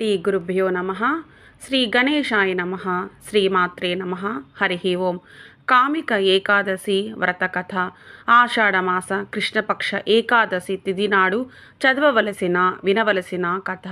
శ్రీ గురుభ్యో నమ. శ్రీ గణేశాయ నమ. శ్రీమాత్రే నమ. హరి ఓం. కామిక ఏకాదశి వ్రత కథ. ఆషాఢమాస కృష్ణపక్ష ఏకాదశి తిథి నాడు చదవవలసిన వినవలసిన కథ.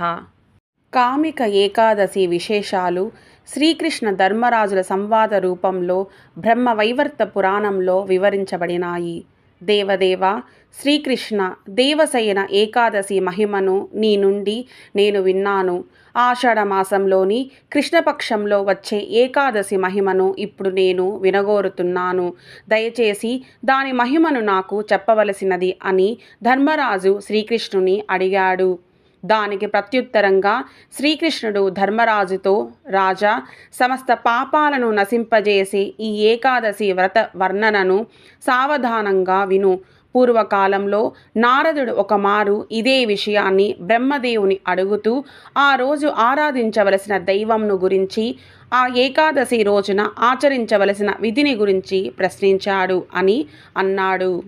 కామిక ఏకాదశి విశేషాలు శ్రీకృష్ణ ధర్మరాజుల సంవాద రూపంలో బ్రహ్మవైవర్త పురాణంలో వివరించబడినాయి. దేవదేవ శ్రీకృష్ణ దేవశయన ఏకాదశి మహిమను నీ నుండి నేను విన్నాను. ఆషాఢమాసంలోని కృష్ణపక్షంలో వచ్చే ఏకాదశి మహిమను ఇప్పుడు నేను వినగోరుతున్నాను. దయచేసి దాని మహిమను నాకు చెప్పవలసినది అని ధర్మరాజు శ్రీకృష్ణుని అడిగాడు. దానికి ప్రత్యుత్తరంగా శ్రీకృష్ణుడు ధర్మరాజుతో, రాజా, సమస్త పాపాలను నశింపజేసే ఈ ఏకాదశి వ్రత వర్ణనను సావధానంగా విను. పూర్వకాలంలో నారదుడు ఒకమారు ఇదే విషయాన్ని బ్రహ్మదేవుని అడుగుతూ ఆ రోజు ఆరాధించవలసిన దైవంను గురించి, ఆ ఏకాదశి రోజున ఆచరించవలసిన విధిని గురించి ప్రశ్నించాడు అని అన్నాడు.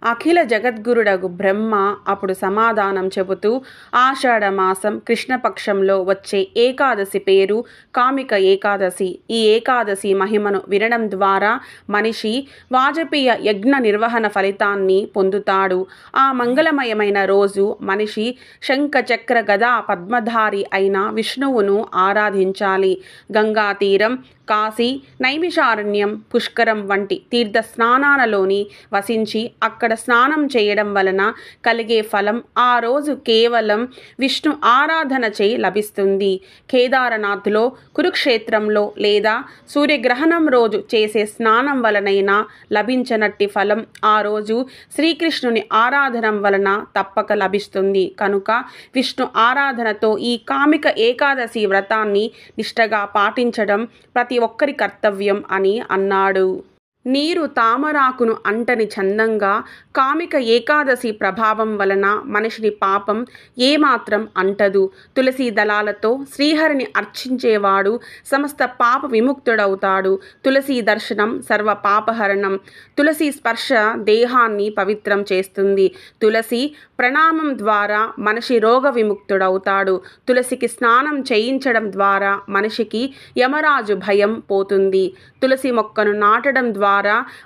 అఖిల జగద్గురుడగు బ్రహ్మ అప్పుడు సమాధానం చెబుతూ, ఆషాఢమాసం కృష్ణపక్షంలో వచ్చే ఏకాదశి పేరు కామిక ఏకాదశి. ఈ ఏకాదశి మహిమను వినడం ద్వారా మనిషి వాజపేయ యజ్ఞ నిర్వహణ ఫలితాన్ని పొందుతాడు. ఆ మంగళమయమైన రోజు మనిషి శంఖ చక్ర గదా పద్మధారి అయిన విష్ణువును ఆరాధించాలి. గంగా తీరం, కాశీ, నైమిషారణ్యం, పుష్కరం వంటి తీర్థ స్నానాలలోని వసించి అక్కడ స్నానం చేయడం వలన కలిగే ఫలం ఆ రోజు కేవలం విష్ణు ఆరాధన చే లభిస్తుంది. కేదారనాథ్లో, కురుక్షేత్రంలో లేదా సూర్యగ్రహణం రోజు చేసే స్నానం వలనైనా లభించనట్టి ఫలం ఆ రోజు శ్రీకృష్ణుని ఆరాధన వలన తప్పక లభిస్తుంది. కనుక విష్ణు ఆరాధనతో ఈ కామిక ఏకాదశి వ్రతాన్ని నిష్టగా పాటించడం ప్రతి ఒక్కరి కర్తవ్యం అని అన్నాడు. నీరు తామరాకును అంటని చందంగా కామిక ఏకాదశి ప్రభావం వలన మనిషిని పాపం ఏమాత్రం అంటదు. తులసి దళాలతో శ్రీహరిని అర్చించేవాడు సమస్త పాప విముక్తుడవుతాడు. తులసి దర్శనం సర్వ పాపహరణం. తులసి స్పర్శ దేహాన్ని పవిత్రం చేస్తుంది. తులసి ప్రణామం ద్వారా మనిషి రోగ విముక్తుడవుతాడు. తులసికి స్నానం చేయించడం ద్వారా మనిషికి యమరాజు భయం పోతుంది. తులసి మొక్కను నాటడం ద్వారా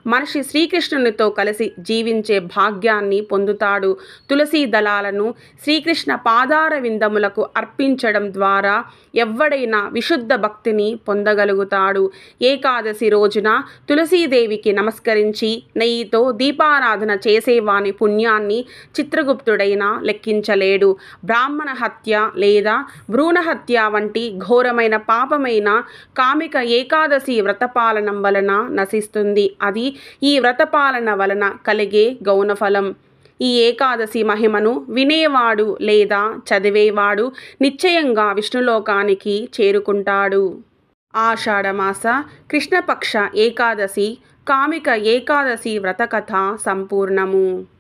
మనిషి శ్రీకృష్ణునితో కలిసి జీవించే భాగ్యాన్ని పొందుతాడు. తులసి దళాలను శ్రీకృష్ణ పాదార విందములకు అర్పించడం ద్వారా ఎవ్వడైనా విశుద్ధ భక్తిని పొందగలుగుతాడు. ఏకాదశి రోజున తులసీదేవికి నమస్కరించి నెయ్యితో దీపారాధన చేసేవాని పుణ్యాన్ని చిత్రగుప్తుడైనా లెక్కించలేడు. బ్రాహ్మణ హత్య లేదా భ్రూణ హత్య వంటి ఘోరమైన పాపమైన కామిక ఏకాదశి వ్రతపాలనం వలన నశిస్తుంది. అది ఈ వ్రతపాలన వలన కలిగే గౌణఫలం. ఈ ఏకాదశి మహిమను వినేవాడు లేదా చదివేవాడు నిశ్చయంగా విష్ణులోకానికి చేరుకుంటాడు. ఆషాఢమాస కృష్ణపక్ష ఏకాదశి కామిక ఏకాదశి వ్రతకథ సంపూర్ణము.